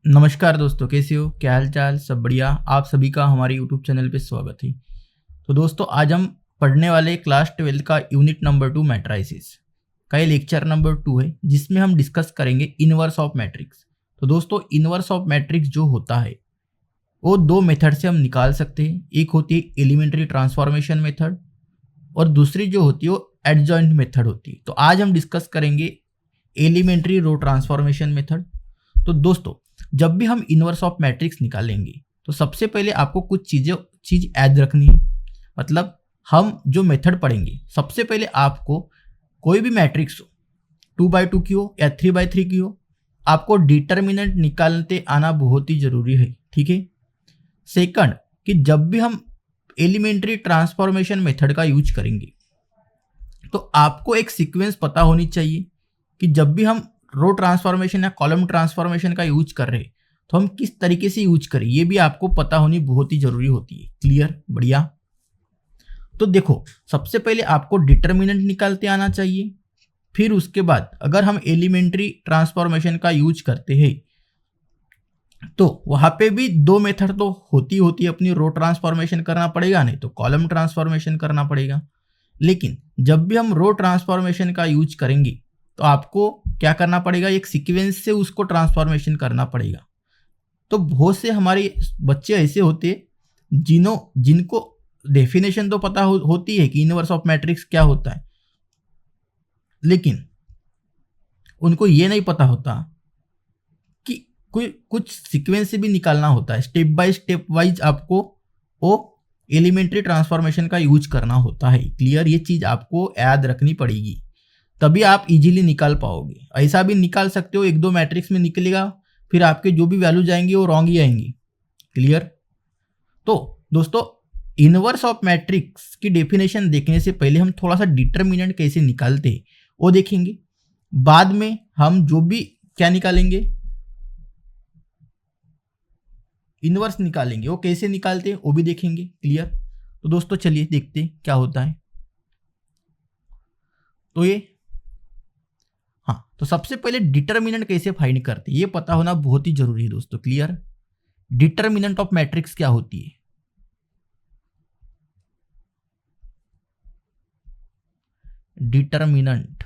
नमस्कार दोस्तों, कैसे हो? क्या हाल चाल? सब बढ़िया। आप सभी का हमारे यूट्यूब चैनल पे स्वागत है। तो दोस्तों, आज हम पढ़ने वाले क्लास 12 का यूनिट नंबर 2 मैट्राइसिस का ये लेक्चर नंबर 2 है, जिसमें हम डिस्कस करेंगे इनवर्स ऑफ मैट्रिक्स। तो दोस्तों, इनवर्स ऑफ मैट्रिक्स जो होता है वो दो मेथड से हम निकाल सकते हैं। एक होती है एलिमेंट्री ट्रांसफॉर्मेशन मेथड और दूसरी जो होती है वो एडजॉइंट मेथड होती है। तो आज हम डिस्कस करेंगे एलिमेंट्री रो ट्रांसफॉर्मेशन मेथड। तो दोस्तों, जब भी हम इनवर्स ऑफ मैट्रिक्स निकालेंगे तो सबसे पहले आपको कुछ चीज याद रखनी है। मतलब हम जो मेथड पढ़ेंगे, सबसे पहले आपको कोई भी मैट्रिक्स हो, 2x2 की हो या 3x3 की हो, आपको डिटर्मिनेंट निकालते आना बहुत ही जरूरी है। ठीक है। सेकंड, कि जब भी हम एलिमेंट्री ट्रांसफॉर्मेशन मेथड का यूज करेंगे तो आपको एक सीक्वेंस पता होनी चाहिए कि जब भी हम रो ट्रांसफॉर्मेशन या कॉलम ट्रांसफॉर्मेशन का यूज कर रहे हैं तो हम किस तरीके से यूज करें, ये भी आपको पता होनी बहुत ही जरूरी होती है। क्लियर? बढ़िया। तो देखो, सबसे पहले आपको डिटर्मिनेंट निकालते आना चाहिए। फिर उसके बाद अगर हम एलिमेंट्री ट्रांसफॉर्मेशन का यूज करते हैं तो वहां पे भी दो मेथड तो होती है अपनी। रो ट्रांसफॉर्मेशन करना पड़ेगा, नहीं तो कॉलम ट्रांसफॉर्मेशन करना पड़ेगा। लेकिन जब भी हम रो ट्रांसफॉर्मेशन का यूज करेंगे तो आपको क्या करना पड़ेगा, एक सीक्वेंस से उसको ट्रांसफॉर्मेशन करना पड़ेगा। तो बहुत से हमारे बच्चे ऐसे होते हैं जिनको डेफिनेशन तो पता होती है कि इनवर्स ऑफ मैट्रिक्स क्या होता है, लेकिन उनको ये नहीं पता होता कि कोई कुछ सीक्वेंस से भी निकालना होता है। स्टेप बाय स्टेप वाइज आपको वो एलिमेंट्री ट्रांसफॉर्मेशन का यूज करना होता है। क्लियर? ये चीज आपको याद रखनी पड़ेगी, तभी आप इजीली निकाल पाओगे। ऐसा भी निकाल सकते हो, एक दो मैट्रिक्स में निकलेगा, फिर आपके जो भी वैल्यूज आएंगे वो रॉन्ग ही आएंगी। क्लियर? तो दोस्तों, इनवर्स ऑफ मैट्रिक्स की डेफिनेशन देखने से पहले हम थोड़ा सा डिटर्मिनेंट कैसे निकालते हैं वो देखेंगे। बाद में हम जो भी क्या निकालेंगे, इनवर्स निकालेंगे, वो कैसे निकालते हैं वो भी देखेंगे। क्लियर? तो दोस्तों चलिए देखते हैं क्या होता है। तो ये तो सबसे पहले डिटर्मिनेंट कैसे फाइंड करते हैं ये पता होना बहुत ही जरूरी है दोस्तों। क्लियर? डिटर्मिनेंट ऑफ मैट्रिक्स क्या होती है? डिटर्मिनेंट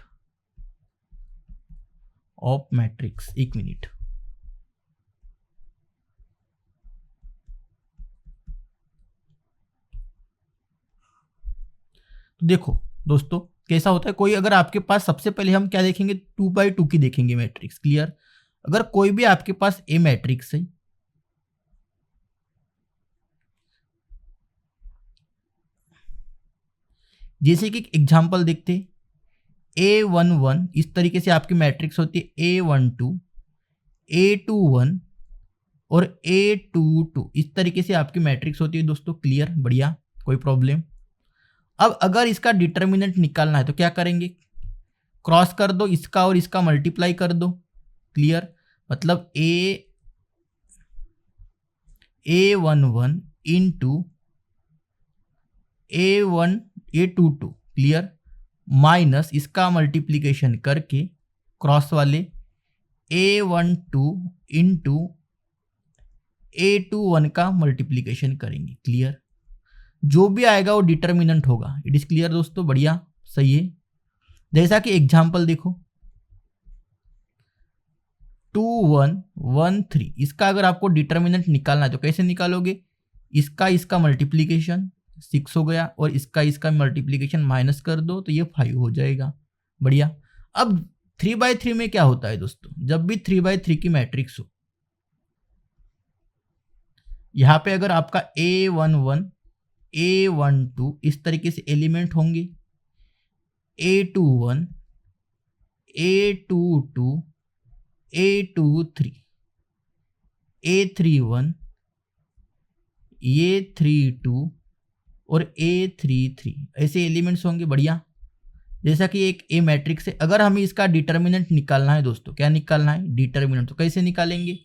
ऑफ मैट्रिक्स, एक मिनट। तो देखो दोस्तों, कैसा होता है, कोई अगर आपके पास, सबसे पहले हम क्या देखेंगे, 2x2 की देखेंगे मैट्रिक्स। क्लियर? अगर कोई भी आपके पास ए मैट्रिक्स है, जैसे कि एग्जांपल देखते हैं, A11 इस तरीके से आपकी मैट्रिक्स होती है, A12, A21 और A22 इस तरीके से आपकी मैट्रिक्स होती है दोस्तों। क्लियर? बढ़िया, कोई प्रॉब्लम? अब अगर इसका डिटर्मिनेंट निकालना है तो क्या करेंगे, क्रॉस कर दो इसका और इसका मल्टीप्लाई कर दो। क्लियर? मतलब A11 into A22। Clear? Minus इसका मल्टीप्लीकेशन करके क्रॉस वाले A12 इंटू A21 का मल्टीप्लीकेशन करेंगे। क्लियर? जो भी आएगा वो डिटर्मिनेंट होगा। इट इज क्लियर दोस्तों? बढ़िया, सही है। जैसा कि एग्जांपल देखो, 2113, इसका अगर आपको डिटर्मिनेंट निकालना है तो कैसे निकालोगे, इसका मल्टीप्लीकेशन 6 हो गया और इसका मल्टीप्लीकेशन माइनस कर दो तो ये 5 हो जाएगा। बढ़िया। अब 3x3 में क्या होता है दोस्तों, जब भी 3x3 की मैट्रिक्स हो, यहां पे अगर आपका A11 A12 इस तरीके से एलिमेंट होंगे, A21 A22 A23 A31 A32 और A33 ऐसे एलिमेंट्स होंगे। बढ़िया। जैसा कि एक ए मैट्रिक्स है, अगर हमें इसका डिटर्मिनेंट निकालना है दोस्तों, क्या निकालना है, डिटर्मिनेंट, तो कैसे निकालेंगे,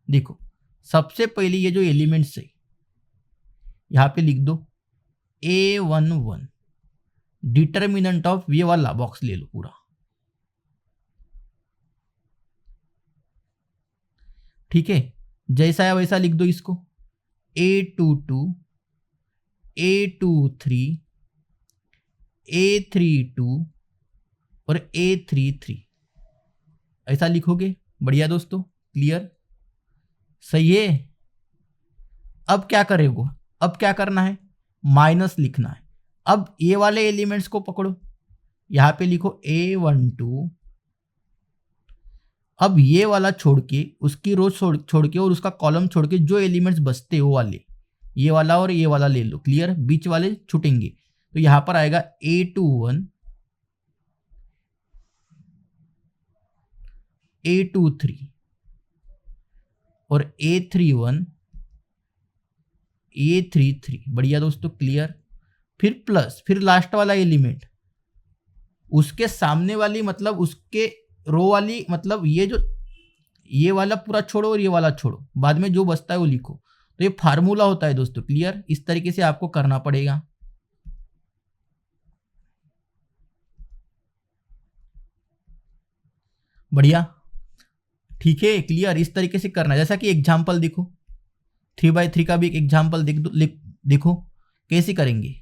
देखो सबसे पहले ये जो एलिमेंट्स है यहां पे लिख दो A11, डिटर्मिनेंट ऑफ, ये वाला बॉक्स ले लो पूरा। ठीक है? जैसा है वैसा लिख दो इसको, A22, A23, A32 और A33 ऐसा लिखोगे। बढ़िया दोस्तों, क्लियर, सही है। अब क्या करेगो, अब क्या करना है, माइनस लिखना है। अब ये वाले एलिमेंट्स को पकड़ो, यहां पे लिखो A12। अब ये वाला छोड़ के, उसकी रो छोड़ के और उसका कॉलम छोड़ के जो एलिमेंट्स बचते वो वाले, ये वाला और ये वाला ले लो। क्लियर, बीच वाले छूटेंगे। तो यहां पर आएगा A21, A23 और A31, A33। बढ़िया दोस्तों, क्लियर। फिर प्लस, फिर लास्ट वाला एलिमेंट, उसके सामने वाली मतलब उसके रो वाली, मतलब ये वाला पूरा छोड़ो और ये वाला छोड़ो, बाद में जो बचता है वो लिखो। तो ये फार्मूला होता है दोस्तों। क्लियर, इस तरीके से आपको करना पड़ेगा। बढ़िया, ठीक है, क्लियर, इस तरीके से करना है। जैसा कि एग्जाम्पल देखो, 3x3 का भी एक एग्जाम्पल देखो कैसे करेंगे।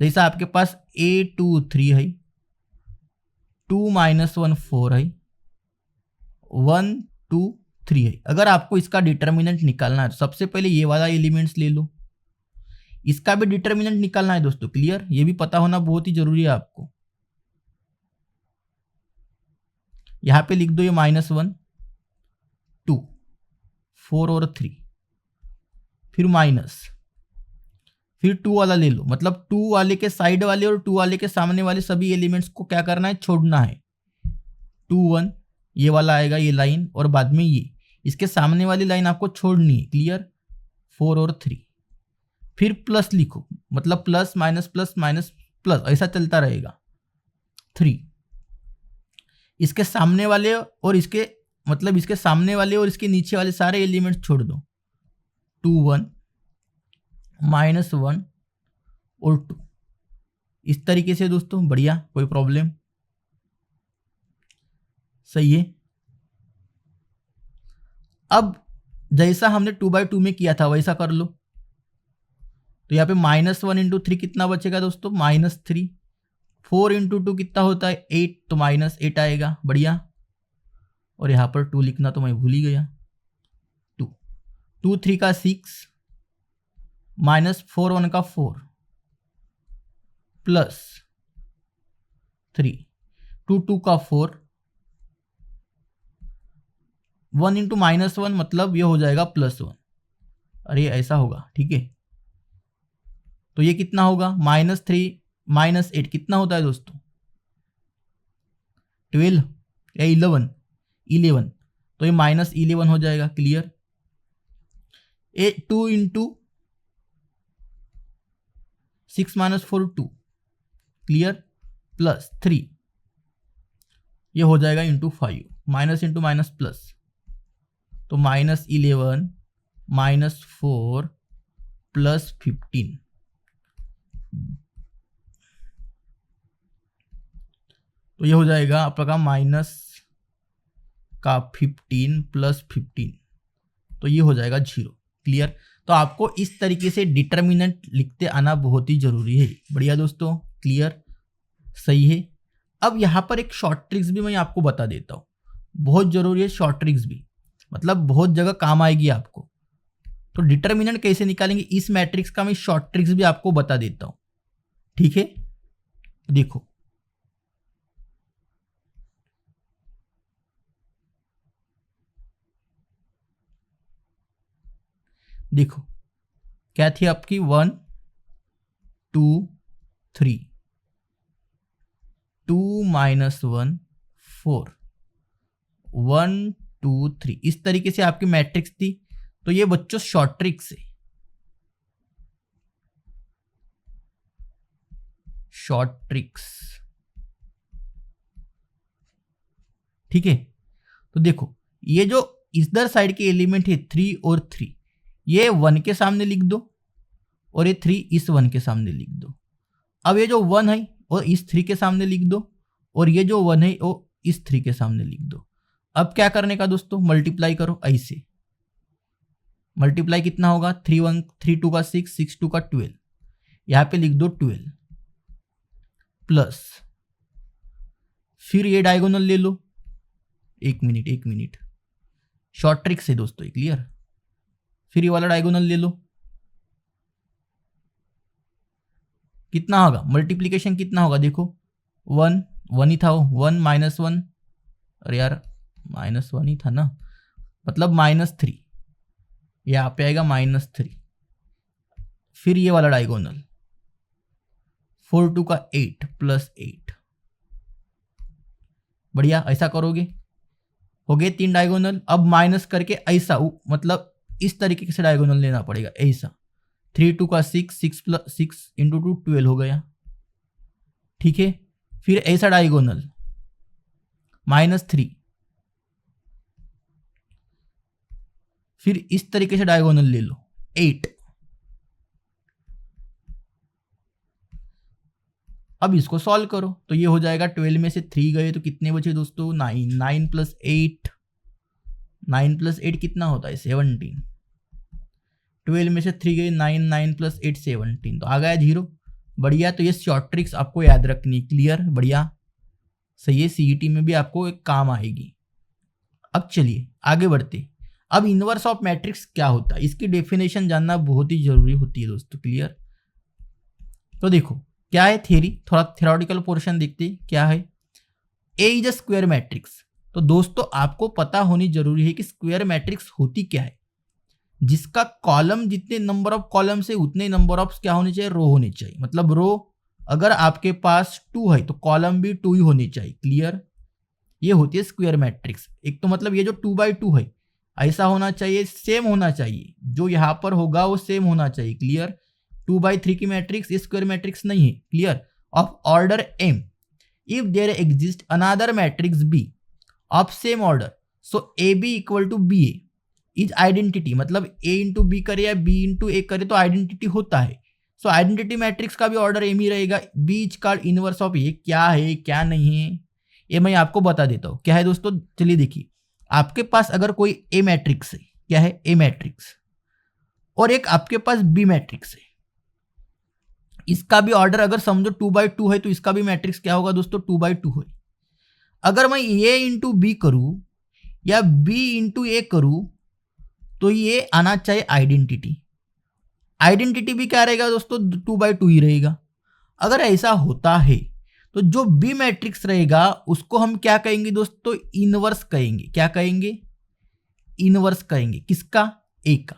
जैसा आपके पास A23 है, 2 - 1 4 है, 1 2 3 है। अगर आपको इसका डिटर्मिनेंट निकालना है तो सबसे पहले ये वाला एलिमेंट्स ले लो, इसका भी डिटर्मिनेंट निकालना है दोस्तों। क्लियर, ये भी पता होना बहुत ही जरूरी है आपको। यहां पे लिख दो ये -1 2 4 और 3, फिर माइनस, फिर 2 वाला ले लो, मतलब 2 वाले के साइड वाले और 2 वाले के सामने वाले सभी एलिमेंट्स को क्या करना है, छोड़ना है। 2 1 ये वाला आएगा, ये लाइन, और बाद में ये इसके सामने वाली लाइन आपको छोड़नी है। क्लियर, 4 और 3, फिर प्लस लिखो, मतलब plus minus plus minus plus ऐसा चलता रहेगा। 3 इसके सामने वाले और इसके, मतलब इसके सामने वाले और इसके नीचे वाले सारे एलिमेंट्स छोड़ दो। 2 1 -1 और 2, इस तरीके से दोस्तों। बढ़िया, कोई प्रॉब्लम, सही है। अब जैसा हमने 2x2 में किया था वैसा कर लो। तो यहाँ पे -1 × 3 कितना बचेगा दोस्तों, -3। 4 × 2 कितना होता है, 8, तो -8 आएगा। बढ़िया, और यहाँ पर 2 लिखना तो मैं भूल ही गया। 2 2 3 का 6, -4 1 का 4, प्लस 3 2 2 का 4, 1 × -1 मतलब ये हो जाएगा +1। अरे ऐसा होगा, ठीक है। तो ये कितना होगा, -3 -8 कितना होता है दोस्तों, 12 या 11, तो ये -11 हो जाएगा। क्लियर, 2 × 6 - 4 2, क्लियर, प्लस 3 ये हो जाएगा ×5, माइनस इंटू माइनस प्लस, तो -11 -4 प्लस 15, तो ये हो जाएगा आपका माइनस का 15 प्लस 15, तो ये हो जाएगा 0। क्लियर, तो आपको इस तरीके से डिटर्मिनेंट लिखते आना बहुत ही जरूरी है। बढ़िया दोस्तों, क्लियर, सही है। अब यहाँ पर एक शॉर्ट ट्रिक्स भी मैं आपको बता देता हूँ, बहुत जरूरी है शॉर्ट ट्रिक्स भी, मतलब बहुत जगह काम आएगी आपको। तो डिटर्मिनेंट कैसे निकालेंगे इस मैट्रिक्स का मैं शॉर्ट ट्रिक्स भी आपको बता देता हूँ, ठीक है। देखो, देखो क्या थी आपकी 1 2 3, 2 - 1 4, 1 2 3, इस तरीके से आपकी मैट्रिक्स थी। तो ये बच्चों शॉर्ट ट्रिक्स है, शॉर्ट ट्रिक्स, ठीक है। तो देखो, ये जो इधर साइड के एलिमेंट है 3 और 3, ये 1 के सामने लिख दो और ये 3 इस 1 के सामने लिख दो। अब ये जो 1 है वो इस 3 के सामने लिख दो और ये जो 1 है वो इस 3 के सामने लिख दो। अब क्या करने का दोस्तों, मल्टीप्लाई करो ऐसे, मल्टीप्लाई कितना होगा, 3 2 का 6, 6 2 का 12, यहाँ पे लिख दो 12 प्लस, फिर ये डायगोनल ले लो, एक मिनट शॉर्ट ट्रिक से दोस्तों, ये क्लियर। फिर ये वाला डायगोनल ले लो, कितना होगा, मल्टीप्लीकेशन कितना होगा देखो, 1 ही था वो, 1 -1, अरे यार -1 ही था ना, मतलब -3, यहाँ पे आएगा -3। फिर ये वाला डायगोनल 4 2 का 8 प्लस 8, बढ़िया, ऐसा करोगे, हो गए 3 डायगोनल। अब माइनस करके ऐसा, मतलब इस तरीके से डायगोनल लेना पड़ेगा, ऐसा 3 2 का 6, 6 प्लस 6 इंटू 2 12 हो गया, ठीक है। फिर ऐसा डायगोनल -3, फिर इस तरीके से डायगोनल ले लो 8। अब इसको सॉल्व करो तो ये हो जाएगा, 12 में से 3 गए तो कितने बचे दोस्तों, 9, 9 प्लस 8, 9 प्लस 8 कितना होता है, 17। 12 में से 3 गए, 9, 9 प्लस 8 17, तो आ गया 0, बढ़िया। तो ये शॉर्ट ट्रिक्स आपको याद रखनी, क्लियर, बढ़िया, सही है, सीईटी में भी आपको एक काम आएगी। अब चलिए आगे बढ़ते। अब इनवर्स ऑफ मैट्रिक्स क्या होता है, इसकी डेफिनेशन जानना बहुत ही जरूरी होती है दोस्तों, क्लियर। तो देखो क्या है थियरी, थोड़ा थ्योरेटिकल पोर्शन देखते क्या है। ए इज अ स्क्वायर मैट्रिक्स, तो दोस्तों आपको पता होनी जरूरी है कि स्क्वायर मैट्रिक्स होती क्या है, जिसका कॉलम जितने नंबर ऑफ कॉलम से उतने नंबर ऑफ क्या होने चाहिए, रो होने चाहिए। मतलब रो अगर आपके पास 2 है तो कॉलम भी 2 ही होनी चाहिए, क्लियर। ये होती है स्क्वायर मैट्रिक्स। एक तो मतलब ये जो 2 बाई 2 है ऐसा होना चाहिए, सेम होना चाहिए, जो यहाँ पर होगा वो सेम होना चाहिए, क्लियर। 2 बाई 3 की मैट्रिक्स ये स्क्वायर मैट्रिक्स नहीं है, clear. Of order m if there exist another matrix b of same order, so ab equal to ba is identity. मतलब a इंटू बी करे या b इंटू ए करे तो आइडेंटिटी होता है। सो आइडेंटिटी मैट्रिक्स का भी ऑर्डर m ही रहेगा। b is called inverse of a। क्या है क्या नहीं है ये मैं आपको बता देता हूँ। क्या है दोस्तों, चलिए देखिए, आपके पास अगर कोई ए मैट्रिक्स है, क्या है ए मैट्रिक्स, और एक आपके पास बी मैट्रिक्स है, इसका भी ऑर्डर अगर समझो 2 बाई 2 है तो इसका भी मैट्रिक्स क्या होगा दोस्तों, 2 बाई 2 है। अगर मैं ए इंटू बी करूं या बी इंटू ए करूं तो ये आना चाहिए आइडेंटिटी। आइडेंटिटी भी क्या रहेगा दोस्तों, 2 बाई 2 ही रहेगा। अगर ऐसा होता है तो जो बी मैट्रिक्स रहेगा उसको हम क्या कहेंगे दोस्तों, इनवर्स कहेंगे। क्या कहेंगे, इनवर्स कहेंगे। किसका, ए का।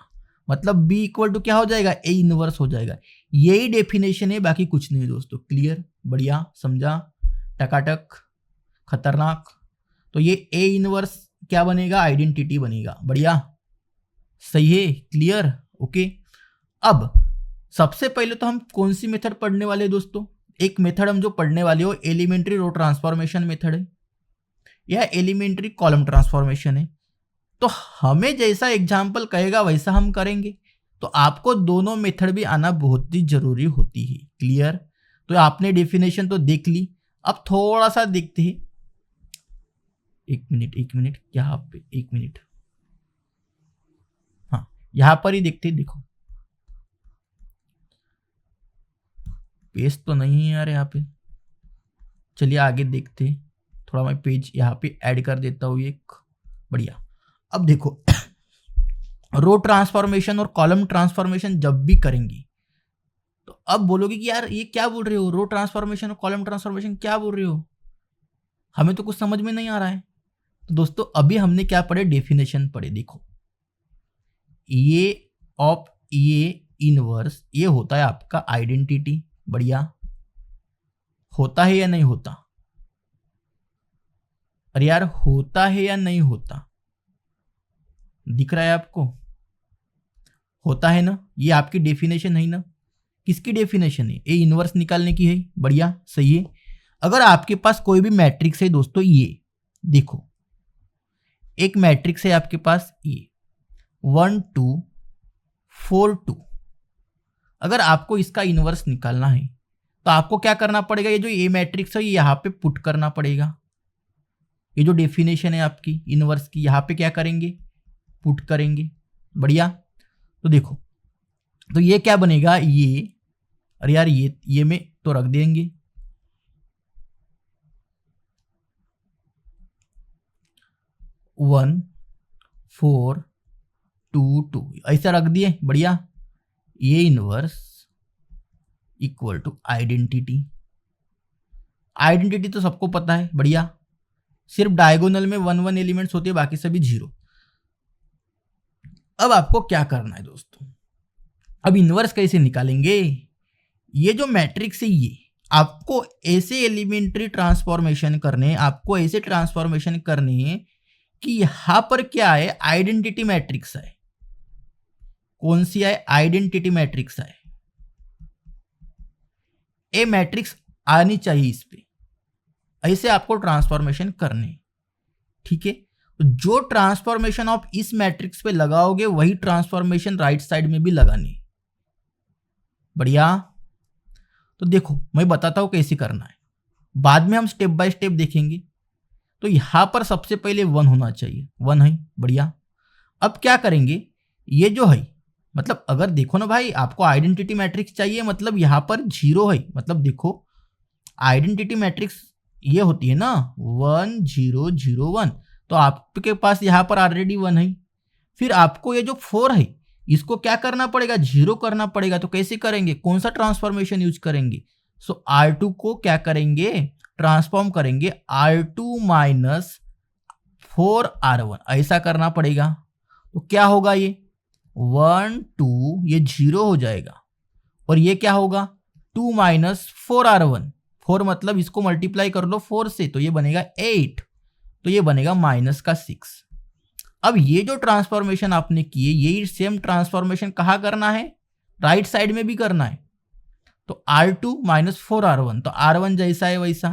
मतलब बी इक्वल टू क्या हो जाएगा, ए इनवर्स हो जाएगा। यही डेफिनेशन है, बाकी कुछ नहीं दोस्तों, क्लियर, बढ़िया, समझा, टकाटक, खतरनाक। तो ये ए इनवर्स क्या बनेगा, आइडेंटिटी बनेगा, बढ़िया, सही है, क्लियर, ओके। अब सबसे पहले तो हम कौन सी मेथड पढ़ने वाले हैं दोस्तों, एक मेथड हम जो पढ़ने वाले हो एलिमेंट्री रो ट्रांसफॉर्मेशन मेथड है या एलिमेंट्री कॉलम ट्रांसफॉर्मेशन है। तो हमें जैसा एग्जाम्पल कहेगा वैसा हम करेंगे। तो आपको दोनों मेथड भी आना बहुत ही जरूरी होती है, क्लियर। तो आपने डेफिनेशन तो देख ली, अब थोड़ा सा देखते हैं। एक मिनट यहाँ पे, एक मिनट, हाँ यहाँ पर ही देखते हैं। देखो पेज तो नहीं है यार यहाँ पे, चलिए आगे देखते हैं। थोड़ा मैं पेज यहाँ पे ऐड कर देता हूँ एक, बढ़िया। अब देखो रो ट्रांसफॉर्मेशन और कॉलम ट्रांसफॉर्मेशन जब भी करेंगी तो अब बोलोगे कि यार ये क्या बोल रहे हो, रो ट्रांसफॉर्मेशन और कॉलम ट्रांसफॉर्मेशन क्या बोल रहे हो, हमें तो कुछ समझ में नहीं आ रहा है। तो दोस्तों अभी हमने क्या पढ़े, डेफिनेशन पढ़े। देखो ये ऑफ ये इनवर्स, ये होता है आपका आइडेंटिटी, बढ़िया, होता है या नहीं होता, अरे यार होता है या नहीं होता, दिख रहा है आपको, होता है ना। ये आपकी डेफिनेशन है ना, किसकी डेफिनेशन है, ए इनवर्स निकालने की है, बढ़िया, सही है। अगर आपके पास कोई भी मैट्रिक्स है दोस्तों, ये देखो एक मैट्रिक्स है आपके पास, ये 1 2 4 2, अगर आपको इसका इनवर्स निकालना है तो आपको क्या करना पड़ेगा, ये जो ए मैट्रिक्स है यहाँ पे पुट करना पड़ेगा। ये जो डेफिनेशन है आपकी इनवर्स की, यहाँ पे क्या करेंगे, पुट करेंगे, बढ़िया। तो देखो, तो ये क्या बनेगा, ये, अरे यार ये में तो रख देंगे, 1 4 2 2 ऐसा रख दिए, बढ़िया। ये inverse equal to identity, identity तो सबको पता है, बढ़िया। सिर्फ डायगोनल में 1 1 एलिमेंट्स होते हैं, बाकी सभी 0। अब आपको क्या करना है दोस्तों, अब इनवर्स कैसे निकालेंगे। ये जो मैट्रिक्स है, ये आपको ऐसे एलिमेंट्री ट्रांसफॉर्मेशन करने, आपको ऐसे ट्रांसफॉर्मेशन करने कि यहां पर क्या है, आइडेंटिटी मैट्रिक्स है। कौन सी है, आइडेंटिटी मैट्रिक्स है। ए मैट्रिक्स आनी चाहिए इस पे, ऐसे आपको ट्रांसफॉर्मेशन करने, ठीक है। जो ट्रांसफॉर्मेशन आप इस मैट्रिक्स पे लगाओगे वही ट्रांसफॉर्मेशन राइट साइड में भी लगानी, बढ़िया। तो देखो मैं बताता हूं कैसे करना है, बाद में हम स्टेप बाय स्टेप देखेंगे। तो यहां पर सबसे पहले 1 होना चाहिए, 1 है, बढ़िया। अब क्या करेंगे, ये जो है, मतलब अगर देखो ना भाई, आपको आइडेंटिटी मैट्रिक्स चाहिए, मतलब यहां पर 0 है, मतलब देखो आइडेंटिटी मैट्रिक्स ये होती है ना 1 0 0 1, तो आपके पास यहां पर ऑलरेडी 1 है। फिर आपको ये जो 4 है इसको क्या करना पड़ेगा, 0 करना पड़ेगा। तो कैसे करेंगे, कौन सा ट्रांसफॉर्मेशन यूज करेंगे, सो R2 को क्या करेंगे, ट्रांसफॉर्म करेंगे R2 माइनस 4R1, ऐसा करना पड़ेगा। तो क्या होगा, ये 1 2 ये 0 हो जाएगा, और ये क्या होगा 2 माइनस 4R1, 4 मतलब इसको मल्टीप्लाई कर लो 4 से, तो ये बनेगा 8, तो ये बनेगा माइनस का 6। अब ये जो ट्रांसफॉर्मेशन आपने किए, यही सेम ट्रांसफॉर्मेशन कहाँ करना है, राइट साइड में भी करना है। तो R2 माइनस 4R1, तो R1 जैसा है वैसा,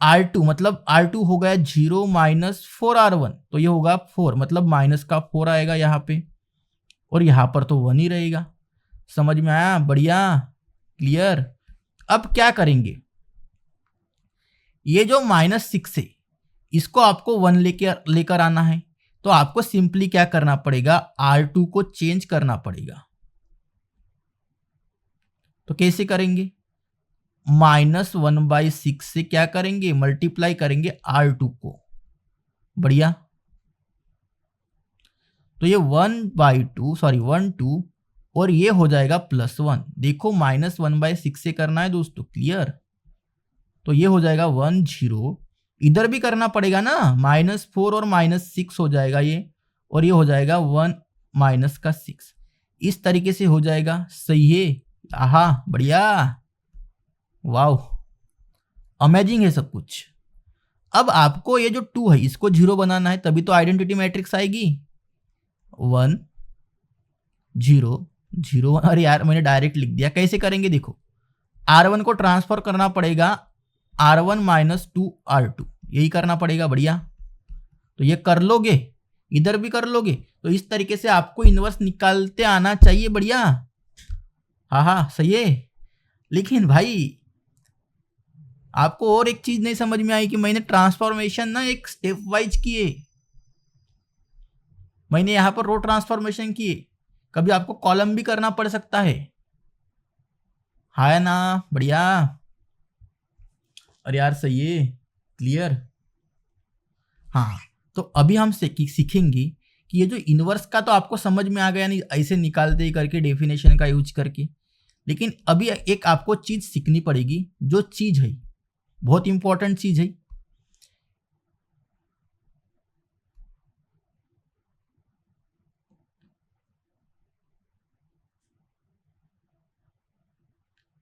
R2 मतलब R2 हो गया 0 माइनस 4R1, तो ये होगा 4, मतलब माइनस का 4 आएगा यहाँ पे, और यहाँ पर तो 1 ही रहेगा। समझ में आया, बढ़िया, क्लियर। अब क्या करेंगे, ये जो -6 है इसको आपको 1 लेकर आना है, तो आपको सिंपली क्या करना पड़ेगा, R2 को चेंज करना पड़ेगा। तो कैसे करेंगे, -1/6 से क्या करेंगे, मल्टीप्लाई करेंगे R2 को, बढ़िया। तो ये 1/2 सॉरी 1 2 और ये हो जाएगा +1। देखो -1/6 से करना है दोस्तों, क्लियर। तो ये हो जाएगा 1 0, इधर भी करना पड़ेगा ना, -4 और -6 हो जाएगा ये, और ये हो जाएगा 1 माइनस का 6, इस तरीके से हो जाएगा, सही है। आहा बढ़िया, वाओ, अमेजिंग है सब कुछ। अब आपको ये जो 2 है इसको 0 बनाना है, तभी तो आइडेंटिटी मैट्रिक्स आएगी। 1 0 0 1, अरे यार मैंने डायरेक्ट लिख दिया, कैसे करेंगे देखो, R1 को ट्रांसफर करना पड़ेगा R1 माइनस 2R2, यही करना पड़ेगा, बढ़िया। तो ये कर लोगे, इधर भी कर लोगे, तो इस तरीके से आपको इनवर्स निकालते आना चाहिए, बढ़िया। हाँ हाँ सही है। लेकिन भाई आपको और एक चीज नहीं समझ में आई कि मैंने ट्रांसफॉर्मेशन ना एक स्टेप वाइज किए, मैंने यहां पर रो ट्रांसफॉर्मेशन किए, कभी आपको कॉलम भी करना पड़ सकता है, है ना, बढ़िया। अरे यार सही है, क्लियर। हाँ, तो अभी हम सीखेंगे कि ये जो इनवर्स का तो आपको समझ में आ गया, नहीं ऐसे निकालते ही करके डेफिनेशन का यूज करके, लेकिन अभी एक आपको चीज सीखनी पड़ेगी, जो चीज है बहुत इंपॉर्टेंट चीज है।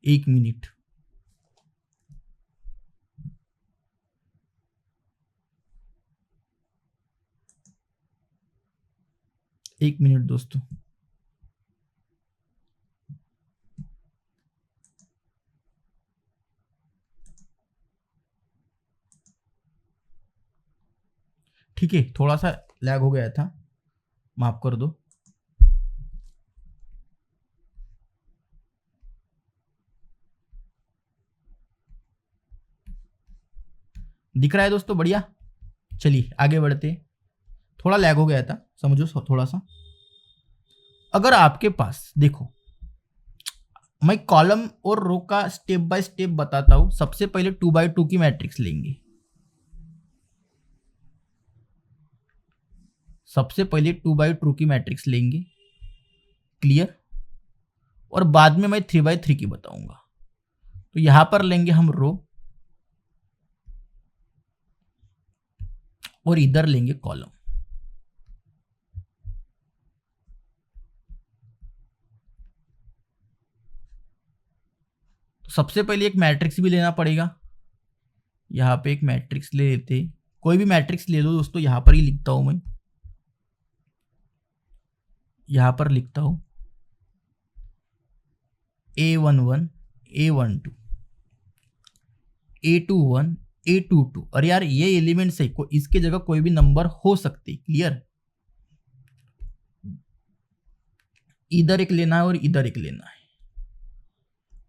एक मिनट, एक मिनट दोस्तों, ठीक है, थोड़ा सा लैग हो गया था, माफ कर दो। दिख रहा है दोस्तों, बढ़िया। चलिए आगे बढ़ते, थोड़ा लैग हो गया था, समझो थोड़ा सा। अगर आपके पास देखो, मैं कॉलम और रो का स्टेप बाय स्टेप बताता हूं। सबसे पहले 2x2 की मैट्रिक्स लेंगे। सबसे पहले 2x2 की मैट्रिक्स लेंगे, क्लियर। और बाद में मैं 3x3 की बताऊंगा। तो यहां पर लेंगे हम रो और इधर लेंगे कॉलम। तो सबसे पहले एक मैट्रिक्स भी लेना पड़ेगा। यहां पे एक मैट्रिक्स ले लेते, कोई भी मैट्रिक्स ले लो दोस्तों। यहां पर ही लिखता हूं मैं, यहां पर लिखता हूं A11 A12 A21 A22। और यार ये एलिमेंट्स है, इसके जगह कोई भी नंबर हो सकते, क्लियर। इधर एक लेना है और इधर एक लेना है।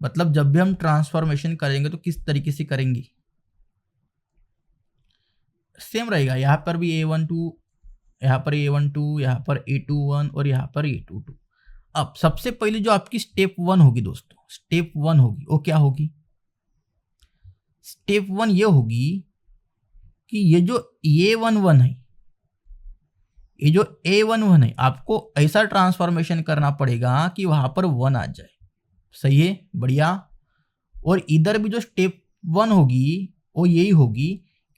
मतलब जब भी हम ट्रांसफॉर्मेशन करेंगे तो किस तरीके से करेंगे, सेम रहेगा। यहां पर भी A12, यहां पर A12, यहां पर A21 और यहां पर A22। अब सबसे पहले जो आपकी स्टेप 1 होगी दोस्तों, स्टेप 1 होगी वो क्या होगी? स्टेप 1 ये होगी कि ये जो A11 है, ये जो A11 है, आपको ऐसा ट्रांसफॉर्मेशन करना पड़ेगा कि वहां पर 1 आ जाए। सही है, बढ़िया। और इधर भी जो स्टेप 1 होगी वो यही होगी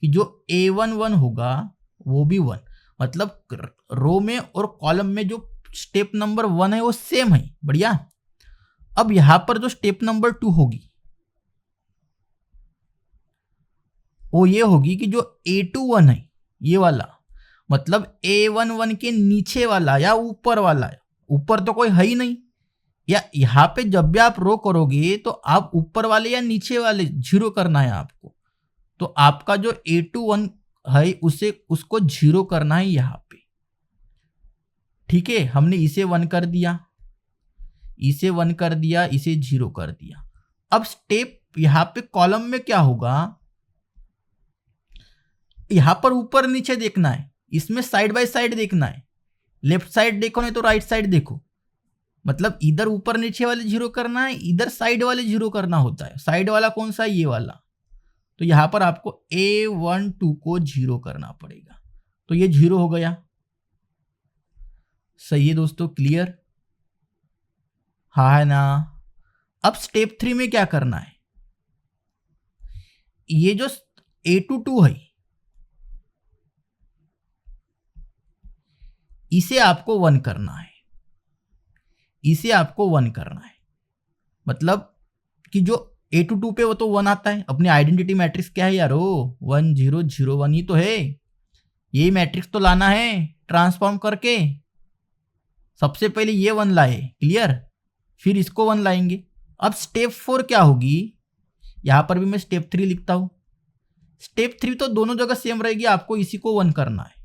कि जो A11 होगा वो भी 1। मतलब रो में और कॉलम में जो स्टेप नंबर 1 है वो सेम है, बढ़िया। अब यहां पर जो स्टेप नंबर 2 होगी वो ये होगी कि जो A21 है ये वाला, मतलब A11 के नीचे वाला या ऊपर वाला, ऊपर तो कोई है ही नहीं। या यहां पे जब भी आप रो करोगे तो आप ऊपर वाले या नीचे वाले जीरो करना है आपको। तो आपका जो A21 है उसे उसको जीरो करना है यहां पे। ठीक है, हमने इसे 1 कर दिया, इसे 1 कर दिया, इसे 0 कर दिया। अब स्टेप यहां पे कॉलम में क्या होगा, यहां पर ऊपर नीचे देखना है, इसमें साइड बाय साइड देखना है। लेफ्ट साइड देखो नहीं तो राइट साइड देखो। मतलब इधर ऊपर नीचे वाले जीरो करना है, इधर साइड वाले जीरो करना होता है। साइड वाला कौन सा है, ये वाला। तो यहां पर आपको A12 को जीरो करना पड़ेगा। तो ये जीरो हो गया। सही है दोस्तों, क्लियर। हाँ है ना। अब स्टेप 3 में क्या करना है, ये जो A22 है इसे आपको 1 करना है, इसे आपको 1 करना है। मतलब कि जो A22 पे वो तो 1 आता है। अपनी आइडेंटिटी मैट्रिक्स क्या है यार, 1 0 0 1 ही तो है। यही मैट्रिक्स तो लाना है ट्रांसफॉर्म करके। सबसे पहले ये 1 लाए, क्लियर, फिर इसको 1 लाएंगे। अब स्टेप 4 क्या होगी, यहां पर भी मैं स्टेप 3 लिखता हूं। स्टेप 3 तो दोनों जगह सेम रहेगी, आपको इसी को 1 करना है,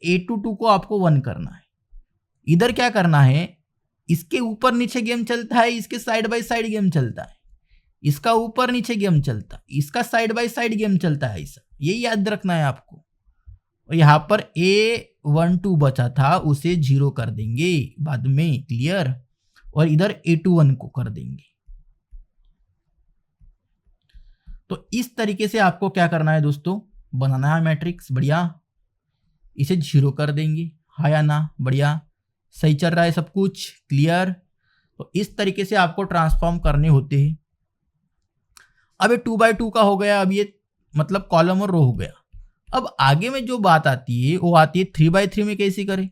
A22 को आपको 1 करना है। इधर क्या करना है, इसके ऊपर नीचे गेम चलता है, इसके साइड बाय साइड गेम चलता है। इसका ऊपर नीचे गेम चलता है, इसका साइड बाय साइड गेम चलता है, ऐसा यही याद रखना है आपको। और यहां पर A12 बचा था उसे 0 कर देंगे बाद में, क्लियर। और इधर A21 को कर देंगे। तो इस तरीके से आपको क्या करना है दोस्तों, बनाना है मैट्रिक्स, बढ़िया। इसे 0 कर देंगे, हाँ या ना, बढ़िया। सही चल रहा है सब कुछ, क्लियर। तो इस तरीके से आपको ट्रांसफॉर्म करने होते हैं। अब ये 2x2 का हो गया, अब ये मतलब कॉलम और रो हो गया। अब आगे में जो बात आती है वो आती है 3x3 में कैसे करें।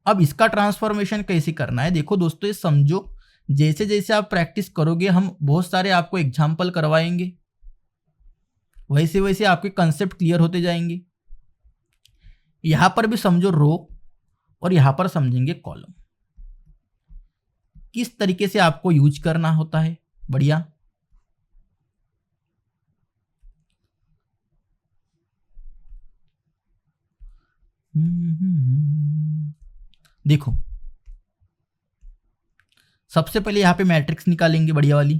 अब इसका ट्रांसफॉर्मेशन कैसे करना है, देखो दोस्तों ये समझो। जैसे जैसे आप प्रैक्टिस करोगे हम बहुत सारे आपको एग्जाम्पल करवाएंगे, वैसे वैसे आपके कंसेप्ट क्लियर होते जाएंगे। यहां पर भी समझो रो और यहां पर समझेंगे कॉलम, किस तरीके से आपको यूज करना होता है, बढ़िया। देखो सबसे पहले यहां पे मैट्रिक्स निकालेंगे, बढ़िया वाली।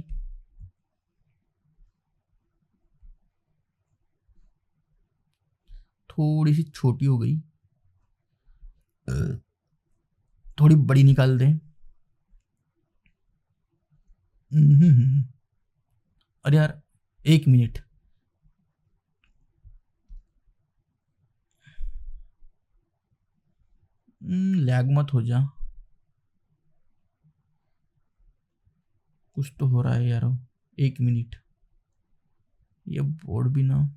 थोड़ी सी छोटी हो गई, थोड़ी बड़ी निकाल दें। अरे यार 1 मिनट। लैग मत हो जा, कुछ तो हो रहा है यार। 1 मिनट, ये बोर्ड भी ना।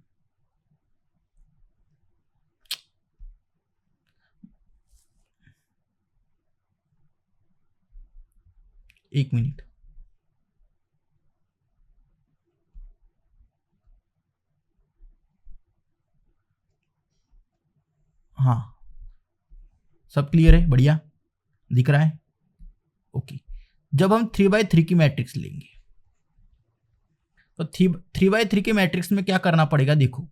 एक मिनट। हाँ, सब क्लियर है, बढ़िया दिख रहा है। ओके, जब हम 3x3 की मैट्रिक्स लेंगे तो 3x3 के मैट्रिक्स में क्या करना पड़ेगा, देखो।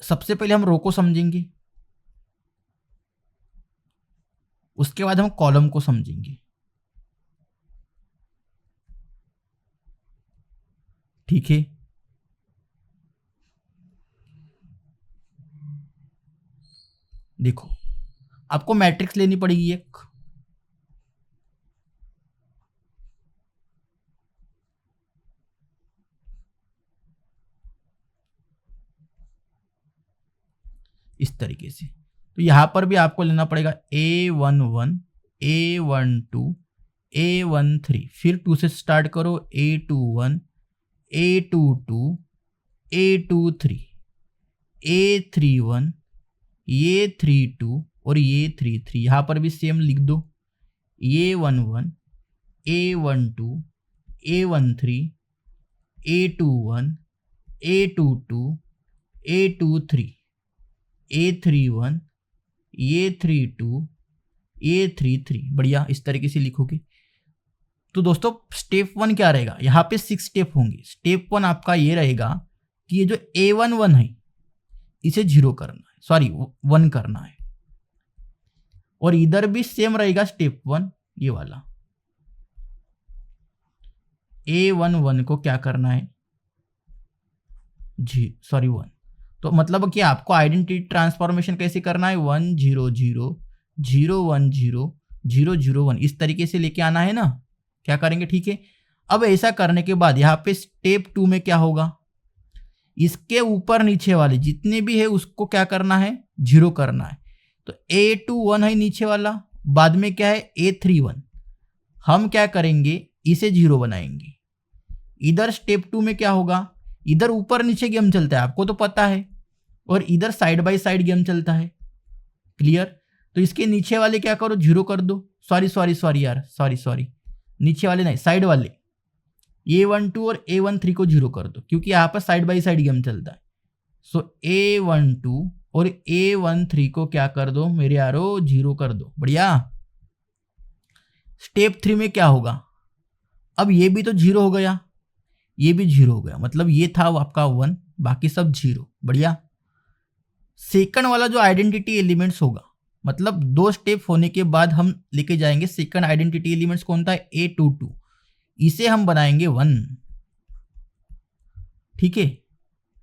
सबसे पहले हम रो को समझेंगे, उसके बाद हम कॉलम को समझेंगे। ठीक है, देखो आपको मैट्रिक्स लेनी पड़ेगी एक। इस तरीके से, तो यहां पर भी आपको लेना पड़ेगा A11, A12, A13, फिर 2 से स्टार्ट करो, A21, A22, A23, A31, A32 और A33। यहां पर भी सेम लिख दो, A11, A12, A13, A21, A22, A23, A31, A32, A33। बढ़िया, इस तरीके से लिखोगे। तो दोस्तों स्टेप 1 क्या रहेगा, यहाँ पे 6 स्टेप होंगे। स्टेप 1 आपका ये रहेगा कि ये जो A11 है इसे 0 करना है, सॉरी 1 करना है। और इधर भी सेम रहेगा स्टेप 1, ये वाला A11 को क्या करना है, सॉरी 1। तो मतलब कि आपको आइडेंटिटी ट्रांसफॉर्मेशन कैसे करना है, 1 0 0 0 1 0 0 0 1, इस तरीके से लेके आना है ना। क्या करेंगे, ठीक है। अब ऐसा करने के बाद यहाँ पे स्टेप 2 में क्या होगा, इसके ऊपर नीचे वाले जितने भी है उसको क्या करना है, 0 करना है। तो A21 है नीचे वाला, बाद में क्या है A31, हम क्या करेंगे इसे 0 बनाएंगे। इधर स्टेप 2 में क्या होगा, इधर ऊपर नीचे गेम चलता है आपको तो पता है, और इधर साइड बाय साइड गेम चलता है। क्लियर। तो इसके नीचे वाले क्या करो, 0 कर दो। सॉरी यार, सॉरी नीचे वाले नहीं, साइड वाले A12 और A13 को 0 कर दो, क्योंकि यहाँ पर साइड बाय साइड गेम चलता है। सो A12 और A13 को क्या कर दो मेरे यारो, 0 कर दो। बढ़िया। स्टेप 3 में क्या होगा, अब ये भी तो 0 हो गया, ये भी 0 हो गया, मतलब ये था आपका 1, बाकी सब 0। बढ़िया। सेकंड वाला जो आइडेंटिटी एलिमेंट्स होगा, मतलब 2 स्टेप होने के बाद हम लेके जाएंगे सेकंड आइडेंटिटी एलिमेंट्स, कौन था, A22, इसे हम बनाएंगे 1। ठीक है,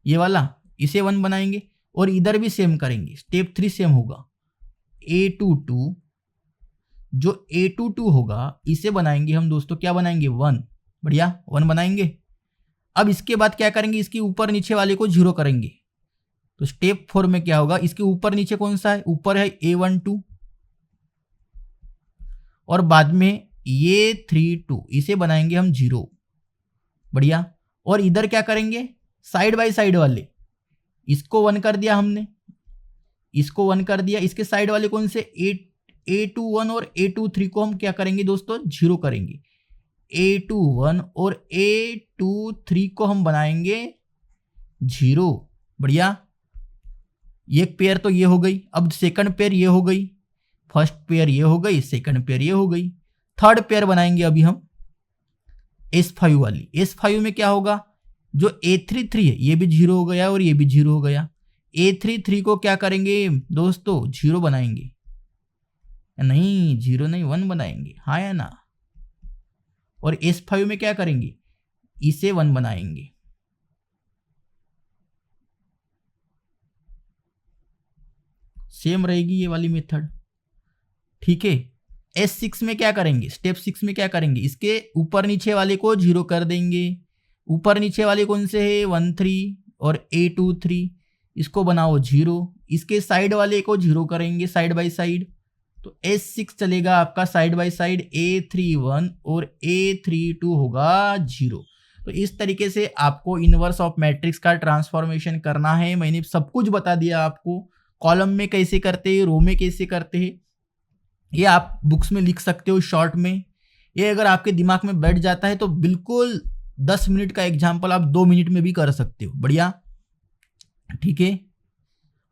ये वाला इसे 1 बनाएंगे, और इधर भी सेम करेंगे। स्टेप 3 सेम होगा, A22, जो A22 होगा इसे बनाएंगे हम दोस्तों, क्या बनाएंगे, 1। बढ़िया, 1 बनाएंगे। अब इसके बाद क्या करेंगे, इसके ऊपर नीचे वाले को 0 करेंगे। तो स्टेप 4 में क्या होगा, इसके ऊपर नीचे कौन सा है, ऊपर है A12, और बाद में ये 32, इसे बनाएंगे हम 0। बढ़िया। और इधर क्या करेंगे, साइड बाय साइड वाले, इसको 1 कर दिया हमने, इसको 1 कर दिया। इसके साइड वाले कौन से, A21 और A23 को हम क्या करेंगे दोस्तों, 0 करेंगे। A21 और A23 को हम बनाएंगे 0। बढ़िया। एक पेयर तो ये हो गई, अब सेकंड पेयर ये हो गई, फर्स्ट पेयर ये हो गई, सेकंड पेयर ये हो गई। थर्ड पेयर बनाएंगे अभी हम S5 वाली। S5 में क्या होगा, जो A33 है ये भी 0 हो गया और ये भी 0 हो गया। A33 को क्या करेंगे दोस्तों, 0 बनाएंगे, नहीं 0 नहीं 1 बनाएंगे, हाँ या ना। और S5 में क्या करेंगे, इसे 1 बनाएंगे। सेम रहेगी ये वाली मेथड। ठीक है, S6 में क्या करेंगे, स्टेप 6 में क्या करेंगे, इसके ऊपर नीचे वाले को 0 कर देंगे। ऊपर नीचे वाले कौन से है, 1 3 और A2 3, इसको बनाओ 0। इसके साइड वाले को 0 करेंगे साइड बाय साइड, तो S6 चलेगा आपका साइड बाय साइड, A3 1 और A3 2 होगा 0। तो इस तरीके से आपको इनवर्स ऑफ मैट्रिक्स का ट्रांसफॉर्मेशन करना है। मैंने सब कुछ बता दिया आपको, कॉलम में कैसे करते हैं, रो में कैसे करते हैं, ये आप बुक्स में लिख सकते हो शॉर्ट में। ये अगर आपके दिमाग में बैठ जाता है तो बिल्कुल 10 मिनट का एग्जाम्पल आप 2 मिनट में भी कर सकते हो। बढ़िया, ठीक है।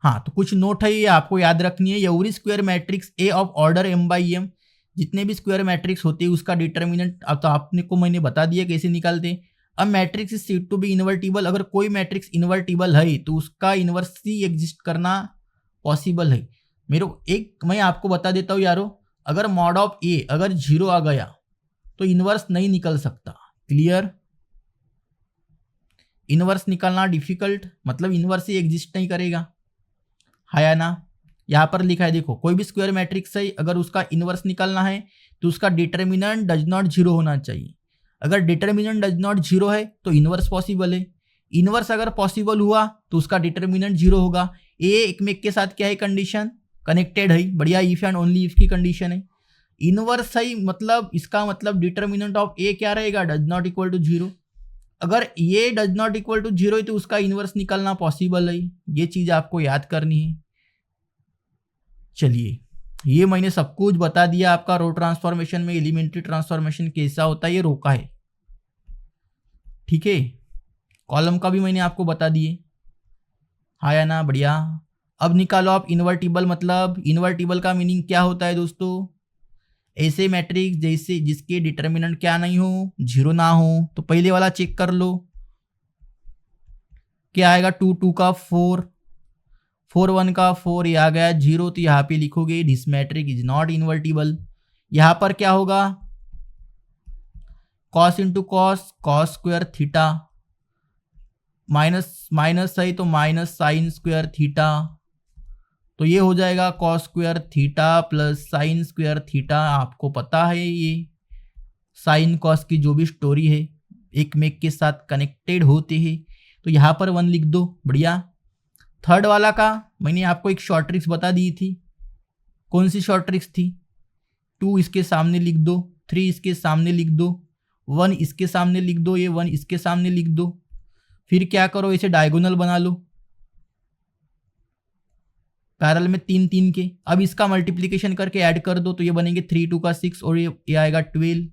हाँ, तो कुछ नोट है ये आपको याद रखनी है। Every square matrix A of order m/m, जितने भी स्क्वायर मैट्रिक्स होते हैं उसका डिटर्मिनेंट अब तो आपने को मैंने बता दिया कैसे निकालते हैं। अब matrix is said to be invertible, अगर कोई मैट्रिक्स इन्वर्टिबल है तो उसका इन्वर्स ही एग्जिस्ट करना पॉसिबल है। मैं आपको बता देता हूँ यारो, अगर मॉड ऑफ ए अगर 0 आ गया तो इन्वर्स नहीं निकल सकता। क्लियर, इन्वर्स निकालना डिफिकल्ट, मतलब इन्वर्स ही एग्जिस्ट नहीं करेगा, है या ना। यहाँ पर लिखा है देखो, कोई भी स्क्वायर मैट्रिक्स है अगर उसका इन्वर्स निकालना है तो उसका डिटर्मिनेंट डज नॉट 0 होना चाहिए। अगर डिटर्मिनेंट डज नॉट 0 है तो इन्वर्स पॉसिबल है। इन्वर्स अगर पॉसिबल हुआ तो उसका डिटर्मिनेंट 0 होगा। ए एक में के साथ क्या है, कंडीशन कनेक्टेड है। बढ़िया, इफ एंड ओनली इफ की कंडीशन है। इन्वर्स है मतलब इसका मतलब डिटर्मिनेंट ऑफ ए क्या रहेगा, डज नॉट इक्वल टू 0। अगर ये डज नॉट इक्वल टू 0 है तो उसका इन्वर्स निकालना पॉसिबल है। ये चीज आपको याद करनी है। चलिए, ये मैंने सब कुछ बता दिया। आपका रो ट्रांसफॉर्मेशन में एलिमेंट्री ट्रांसफॉर्मेशन कैसा होता है ये रो का है, ठीक है। कॉलम का भी मैंने आपको बता दिए, हाँ या ना। बढ़िया, अब निकालो आप इन्वर्टिबल, मतलब इन्वर्टिबल का मीनिंग क्या होता है दोस्तों, ऐसे मैट्रिक्स जैसे जिसके डिटर्मिनेंट क्या नहीं हो, 0 ना हो। तो पहले वाला चेक कर लो, क्या आएगा, 2 2 का 4, 4 1 का 4, ये आ गया 0। तो यहाँ पे लिखोगे this matrix is not invertible. यहाँ पर क्या होगा, cos into cos, cos square theta, minus minus है तो माइनस साइन स्क्वायर थीटा, तो ये हो जाएगा cos square theta plus sine square theta. आपको पता है ये साइन कॉस की जो भी स्टोरी है एक में के साथ कनेक्टेड होते हैं। तो यहाँ पर 1 लिख दो। बढ़िया, थर्ड वाला का मैंने आपको एक शॉर्ट ट्रिक्स बता दी थी। कौन सी शॉर्ट ट्रिक्स थी, 2 इसके सामने लिख दो, 3 इसके सामने लिख दो, 1 इसके सामने लिख दो, ये 1 इसके सामने लिख दो। फिर क्या करो, इसे डायगोनल बना लो पैरेलल में 3 3 के। अब इसका मल्टीप्लिकेशन करके ऐड कर दो तो ये बनेंगे 3 2 का 6 और ये आएगा 12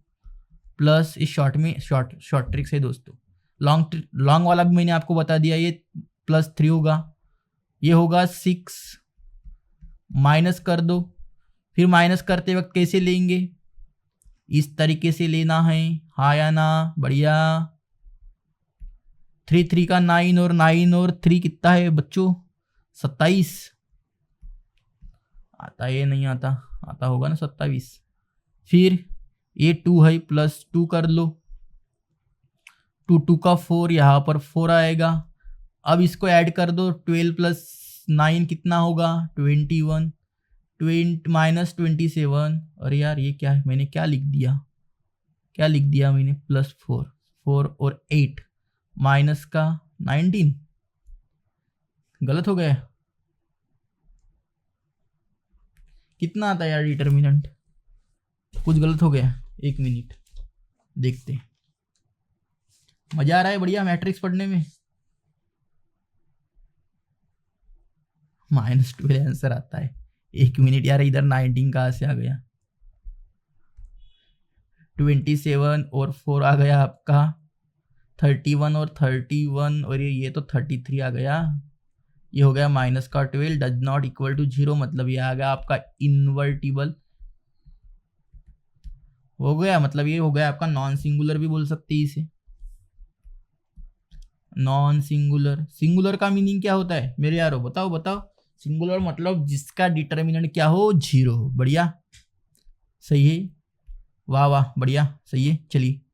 प्लस इस शॉर्ट में शॉर्ट ट्रिक्स है दोस्तों। लॉन्ग वाला भी मैंने आपको बता दिया, ये प्लस 3 होगा, ये होगा 6, माइनस कर दो। फिर माइनस करते वक्त कैसे लेंगे, इस तरीके से लेना है, हाँ या ना। बढ़िया, 3 3 का 9 और 9 और 3 कितना है बच्चों, 27 आता, ये नहीं आता, आता होगा ना 27। फिर ये 2 है, प्लस 2 कर लो, 2 2 का 4, यहाँ पर 4 आएगा। अब इसको ऐड कर दो, 12 प्लस 9 कितना होगा, 21, 20 माइनस 27। अरे यार ये क्या है, मैंने क्या लिख दिया मैंने, प्लस 4 और 8 माइनस का 19, गलत हो गया। कितना आता है यार डिटर्मिनेंट, कुछ गलत हो गया, 1 मिनट देखते। मजा आ रहा है बढ़िया मैट्रिक्स पढ़ने में। -12 आंसर आता है, 1 मिनट यार, इधर 19 कहाँ से आ गया, 27 और 4 आ गया आपका 31 और 31 और ये तो 33 आ गया। ये हो गया माइनस का 12 डज नॉट इक्वल टू 0, मतलब ये आ गया आपका इन्वर्टिबल हो गया। मतलब ये हो गया आपका नॉन सिंगुलर भी बोल सकते हैं इसे, नॉन सिंगुलर। सिंगुलर का मीनिंग क्या होता है मेरे यारो, बताओ। सिंगुलर मतलब जिसका डिटर्मिनेंट क्या हो, 0 हो। बढ़िया, सही है, वाह बढ़िया, सही है। चलिए